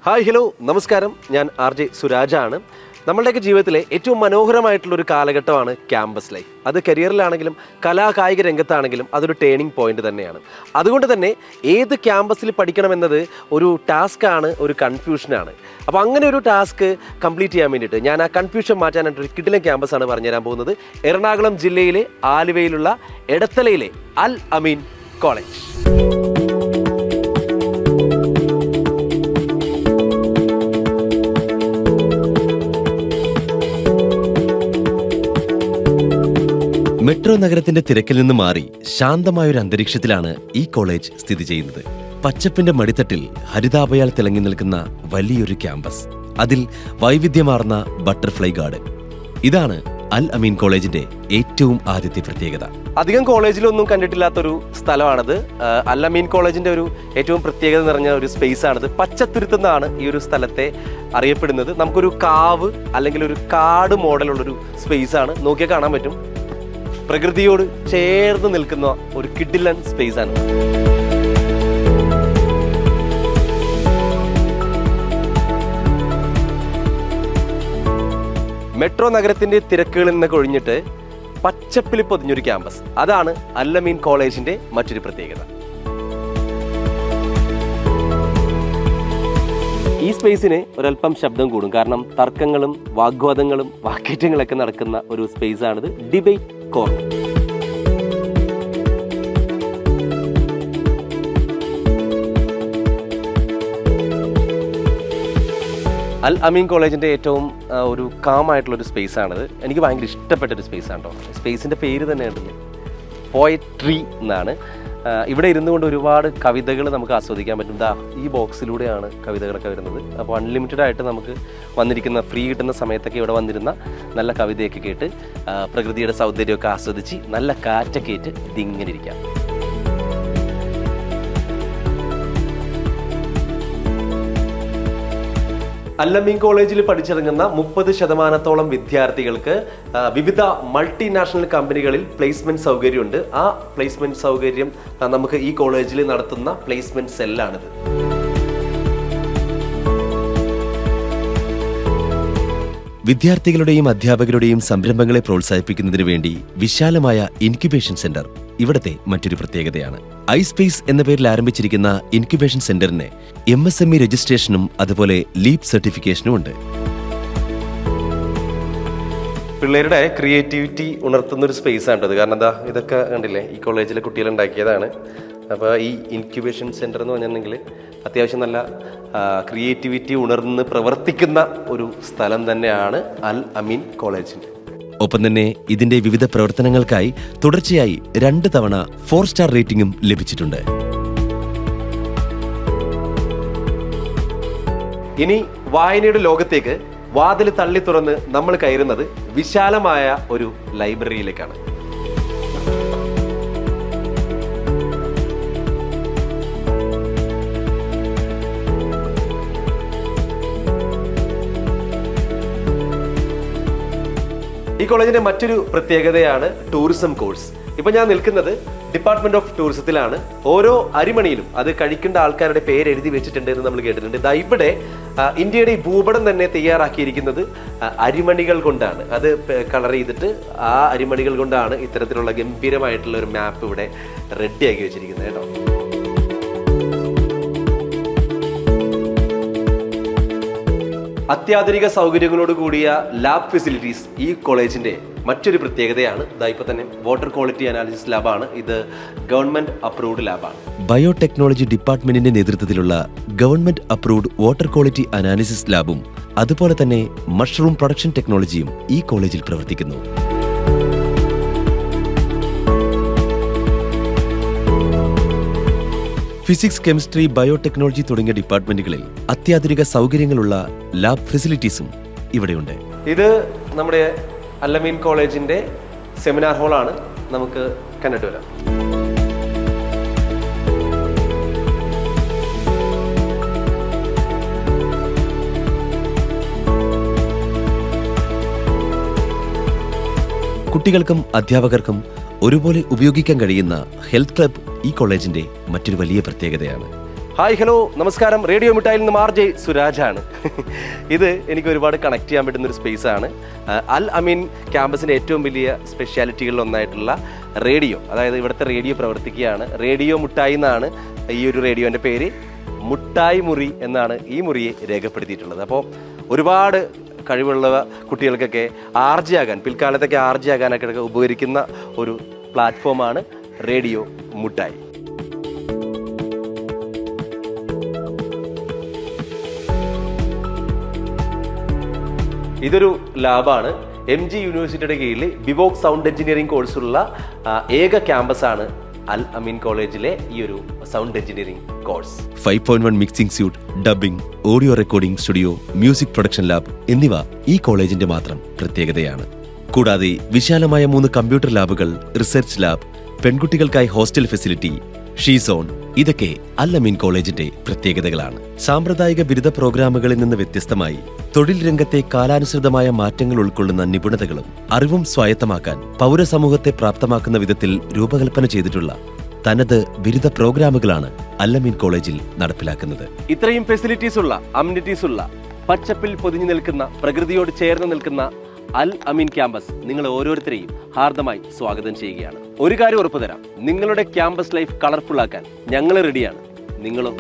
Hi hello നമസ്കാരം, ഞാൻ RJ സുരാജാണ്. നമ്മളുടെയൊക്കെ ജീവിതത്തിലെ ഏറ്റവും മനോഹരമായിട്ടുള്ളൊരു കാലഘട്ടമാണ് ക്യാമ്പസ് ലൈഫ്. അത് കരിയറിലാണെങ്കിലും കലാകായിക രംഗത്താണെങ്കിലും അതൊരു ടേണിംഗ് പോയിന്റ് തന്നെയാണ്. അതുകൊണ്ട് തന്നെ ഏത് ക്യാമ്പസിൽ പഠിക്കണമെന്നത് ഒരു ടാസ്ക്കാണ്, ഒരു കൺഫ്യൂഷനാണ്. അപ്പോൾ അങ്ങനെ ഒരു ടാസ്ക് കംപ്ലീറ്റ് ചെയ്യാൻ വേണ്ടിയിട്ട് ഞാൻ ആ കൺഫ്യൂഷൻ മാറ്റാനായിട്ട് ഒരു കിടിലൻ ക്യാമ്പസാണ് പറഞ്ഞുതരാൻ പോകുന്നത്. എറണാകുളം ജില്ലയിലെ ആലുവയിലുള്ള എടത്തലയിലെ അൽ അമീൻ കോളേജ്. മെട്രോ നഗരത്തിന്റെ തിരക്കിൽ നിന്ന് മാറി ശാന്തമായൊരു അന്തരീക്ഷത്തിലാണ് ഈ കോളേജ് സ്ഥിതി ചെയ്യുന്നത്. പച്ചപ്പിന്റെ മടിത്തട്ടിൽ ഹരിതാഭയാൽ തിളങ്ങി നിൽക്കുന്ന വലിയൊരു ക്യാമ്പസ്, അതിൽ വൈവിധ്യമാർന്ന ബട്ടർഫ്ലൈ ഗാർഡൻ. ഇതാണ് അൽ അമീൻ കോളേജിന്റെ ഏറ്റവും ആദ്യത്തെ പ്രത്യേകത. അധികം കോളേജിലൊന്നും കണ്ടിട്ടില്ലാത്തൊരു സ്ഥലമാണത്. അൽ അമീൻ കോളേജിന്റെ ഒരു ഏറ്റവും പ്രത്യേകത നിറഞ്ഞ ഒരു സ്പേസ് ആണിത്. പച്ചത്തുരുത്തെന്നാണ് ഈ ഒരു സ്ഥലത്തെ അറിയപ്പെടുന്നത്. നമുക്കൊരു കാവ് അല്ലെങ്കിൽ ഒരു കാട് മോഡലുള്ളൊരു സ്പേസ് ആണ്. നോക്കിയാൽ കാണാൻ പറ്റും, പ്രകൃതിയോട് ചേർന്ന് നിൽക്കുന്ന ഒരു കിടിലൻ സ്പേസ് ആണ്. മെട്രോ നഗരത്തിന്റെ തിരക്കുകളിൽ നിന്നൊക്കെ ഒഴിഞ്ഞിട്ട് പച്ചപ്പിൽ പൊതിഞ്ഞൊരു ക്യാമ്പസ്, അതാണ് അൽ അമീൻ കോളേജിന്റെ മറ്റൊരു പ്രത്യേകത. ഈ സ്പേസിന് ഒരല്പം ശബ്ദം കൂടും, കാരണം തർക്കങ്ങളും വാഗ്വാദങ്ങളും വാക്കേറ്റങ്ങളൊക്കെ നടക്കുന്ന ഒരു സ്പേസ് ആണിത്. Debate corner. അൽ അമീൻ കോളേജിൻ്റെ ഏറ്റവും ഒരു കാമായിട്ടുള്ളൊരു സ്പേസ് ആണിത്. എനിക്ക് ഭയങ്കര ഇഷ്ടപ്പെട്ടൊരു സ്പേസ് ആണ് കേട്ടോ. സ്പേസിൻ്റെ പേര് തന്നെ ഉണ്ടല്ലോ, പോയട്രി എന്നാണ്. ഇവിടെ ഇരുന്നു കൊണ്ട് ഒരുപാട് കവിതകൾ നമുക്ക് ആസ്വദിക്കാൻ പറ്റും. ഈ ബോക്സിലൂടെയാണ് കവിതകളൊക്കെ വരുന്നത്. അപ്പോൾ അൺലിമിറ്റഡ് ആയിട്ട് നമുക്ക് വന്നിരിക്കുന്ന ഫ്രീ കിട്ടുന്ന സമയത്തൊക്കെ ഇവിടെ വന്നിരുന്ന നല്ല കവിതയൊക്കെ കേട്ട് പ്രകൃതിയുടെ സൗന്ദര്യമൊക്കെ ആസ്വദിച്ച് നല്ല കാറ്റൊക്കെ ഏറ്റ് ഇതിങ്ങനെ ഇരിക്കാം. അൽ അമീൻ കോളേജിൽ പഠിച്ചിറങ്ങുന്ന 30% വിദ്യാർത്ഥികൾക്ക് വിവിധ മൾട്ടിനാഷണൽ കമ്പനികളിൽ പ്ലേസ്മെന്റ് സൗകര്യമുണ്ട്. ആ പ്ലേസ്മെന്റ് സൗകര്യം നമുക്ക് ഈ കോളേജിൽ നടത്തുന്ന പ്ലേസ്മെന്റ് സെല്ലാണിത്. വിദ്യാർത്ഥികളുടെയും അധ്യാപകരുടെയും സംരംഭങ്ങളെ പ്രോത്സാഹിപ്പിക്കുന്നതിന് വേണ്ടി വിശാലമായ ഇൻക്യുബേഷൻ സെന്റർ ഇവിടത്തെ മറ്റൊരു പ്രത്യേകതയാണ്. ഐസ്പേസ് എന്ന പേരിൽ ആരംഭിച്ചിരിക്കുന്ന ഇൻക്യുബേഷൻ സെന്ററിന് MSME രജിസ്ട്രേഷനും അതുപോലെ ലീപ് സർട്ടിഫിക്കേഷനും ഉണ്ട്. പിള്ളേരുടെ ക്രിയേറ്റിവിറ്റി ഉണർത്തുന്ന ഒരു സ്പേസ് ആണത്. കാരണം ഇതൊക്കെ കണ്ടില്ലേ, ഈ കോളേജിലെ കുട്ടികൾ ഉണ്ടാക്കിയതാണ്. അപ്പോൾ ഈ ഇൻക്യുബേഷൻ സെന്റർ എന്ന് പറഞ്ഞിട്ടുണ്ടെങ്കിൽ അത്യാവശ്യം നല്ല ക്രിയേറ്റിവിറ്റി ഉണർന്ന് പ്രവർത്തിക്കുന്ന ഒരു സ്ഥലം തന്നെയാണ് അൽ അമീൻ കോളേജിന്. ഒപ്പം തന്നെ ഇതിന്റെ വിവിധ പ്രവർത്തനങ്ങൾക്കായി തുടർച്ചയായി 2 തവണ 4 സ്റ്റാർ റേറ്റിംഗും ലഭിച്ചിട്ടുണ്ട്. ഇനി വായനയുടെ ലോകത്തേക്ക് വാതിൽ തള്ളി തുറന്ന് നമ്മൾ കയറുന്നത് വിശാലമായ ഒരു ലൈബ്രറിയിലേക്കാണ്. ഈ കോളേജിന്റെ മറ്റൊരു പ്രത്യേകതയാണ് ടൂറിസം കോഴ്സ്. ഇപ്പൊ ഞാൻ നിൽക്കുന്നത് ഡിപ്പാർട്ട്മെന്റ് ഓഫ് ടൂറിസത്തിലാണ്. ഓരോ അരിമണിയിലും അത് കഴിക്കേണ്ട ആൾക്കാരുടെ പേര് എഴുതി വെച്ചിട്ടുണ്ട് എന്ന് നമ്മൾ കേട്ടിട്ടുണ്ട്. ഇവിടെ ഇന്ത്യയുടെ ഈ ഭൂപടം തന്നെ തയ്യാറാക്കിയിരിക്കുന്നത് അരിമണികൾ കൊണ്ടാണ്. അത് കളർ ചെയ്തിട്ട് ആ അരിമണികൾ കൊണ്ടാണ് ഇത്തരത്തിലുള്ള ഗംഭീരമായിട്ടുള്ള ഒരു മാപ്പ് ഇവിടെ റെഡിയാക്കി വെച്ചിരിക്കുന്നത് കേട്ടോ. അത്യാധുനിക സൗകര്യങ്ങളോട് കൂടിയ ലാബ് ഫെസിലിറ്റീസ് ഈ കോളേജിന്റെ മറ്റൊരു പ്രത്യേകതയാണ്. ഇപ്പൊ തന്നെ വാട്ടർ ക്വാളിറ്റി അനാലിസിസ് ലാബാണ്. ഇത് ഗവൺമെന്റ് അപ്രൂവ്ഡ് ലാബാണ്. ബയോടെക്നോളജി ഡിപ്പാർട്ട്മെന്റിന്റെ നേതൃത്വത്തിലുള്ള government approved water quality analysis ലാബും അതുപോലെ തന്നെ മഷ്റൂം പ്രൊഡക്ഷൻ ടെക്നോളജിയും ഈ കോളേജിൽ പ്രവർത്തിക്കുന്നു. ഫിസിക്സ്, കെമിസ്ട്രി, ബയോടെക്നോളജി തുടങ്ങിയ ഡിപ്പാർട്ട്മെന്റുകളിൽ അത്യാധുനിക സൗകര്യങ്ങളുള്ള ലാബ് ഫെസിലിറ്റീസും ഇവിടെയുണ്ട്. ഇത് നമ്മുടെ അൽ അമീൻ കോളേജിന്റെ സെമിനാർ ഹാളാണ്. നമുക്ക് കണ്ടിട്ട് വരാം. കുട്ടികൾക്കും അധ്യാപകർക്കും ഒരുപോലെ ഉപയോഗിക്കാൻ കഴിയുന്ന ഹെൽത്ത് ക്ലബ് ഈ കോളേജിന്റെ മറ്റൊരു വലിയ പ്രത്യേകതയാണ്. ഹായ് ഹലോ നമസ്കാരം. റേഡിയോ മിഠായിൽ നിന്ന് RJ സുരാജാണ്. ഇത് എനിക്ക് ഒരുപാട് കണക്ട് ചെയ്യാൻ പറ്റുന്ന ഒരു സ്പേസാണ്. അൽ അമീൻ ക്യാമ്പസിൻ്റെ ഏറ്റവും വലിയ സ്പെഷ്യാലിറ്റികളിൽ ഒന്നായിട്ടുള്ള റേഡിയോ, അതായത് ഇവിടുത്തെ റേഡിയോ പ്രവർത്തിക്കുകയാണ്. റേഡിയോ മുട്ടായി എന്നാണ് ഈ ഒരു റേഡിയോൻ്റെ പേര്. മുട്ടായി മുറി എന്നാണ് ഈ മുറിയെ രേഖപ്പെടുത്തിയിട്ടുള്ളത്. അപ്പോൾ ഒരുപാട് കഴിവുള്ള കുട്ടികൾക്കൊക്കെ RJ ആകാൻ, പിൽക്കാലത്തൊക്കെ RJ ആകാനൊക്കെ ഉപകരിക്കുന്ന ഒരു പ്ലാറ്റ്ഫോമാണ് റേഡിയോ മുട്ടായി. ഇതൊരു ലാബാണ്. MG യൂണിവേഴ്സിറ്റിയുടെ കീഴിൽ ബിവോക് സൗണ്ട് എഞ്ചിനീയറിംഗ് കോഴ്സുള്ള ഏക ക്യാമ്പസാണ് അൽ അമീൻ കോളേജിലെ ഈ ഒരു sound engineering course. 5.1 mixing suite, dubbing, audio recording studio, music production lab എന്നിവ ഈ കോളേജിന്റെ മാത്രം പ്രത്യേകതയാണ്. കൂടാതെ വിശാലമായ 3 കമ്പ്യൂട്ടർ ലാബുകൾ, റിസർച്ച് ലാബ്, പെൺകുട്ടികൾക്കായി ഹോസ്റ്റൽ ഫെസിലിറ്റി, ഷീ സോൺ, ഇതൊക്കെ അൽ അമീൻ കോളേജിന്റെ പ്രത്യേകതകളാണ്. സാമ്പ്രദായിക ബിരുദ പ്രോഗ്രാമുകളിൽ നിന്ന് വ്യത്യസ്തമായി തൊഴിൽ രംഗത്തെ കാലാനുസൃതമായ മാറ്റങ്ങൾ ഉൾക്കൊള്ളുന്ന നിപുണതകളും അറിവും സ്വായത്തമാക്കാൻ പൗരസമൂഹത്തെ പ്രാപ്തമാക്കുന്ന വിധത്തിൽ രൂപകൽപ്പന ചെയ്തിട്ടുള്ള തനത് ബിരുദ പ്രോഗ്രാമുകളാണ് അൽ അമീൻ കോളേജിൽ നടപ്പിലാക്കുന്നത്. ഇത്രയും ഫെസിലിറ്റീസ് ഉള്ള, അമ്യൂണിറ്റീസ് ഉള്ള, പച്ചപ്പിൽ പൊതിഞ്ഞു നിൽക്കുന്ന, പ്രകൃതിയോട് ചേർന്ന് നിൽക്കുന്ന അൽ അമീൻ ക്യാമ്പസ് നിങ്ങൾ ഓരോരുത്തരെയും ഹാർദമായി സ്വാഗതം ചെയ്യുകയാണ്. ഒരു കാര്യം ഉറപ്പു തരാം, നിങ്ങളുടെ ക്യാമ്പസ് ലൈഫ് കളർഫുൾ ആക്കാൻ ഞങ്ങൾ റെഡിയാണ്. നിങ്ങളും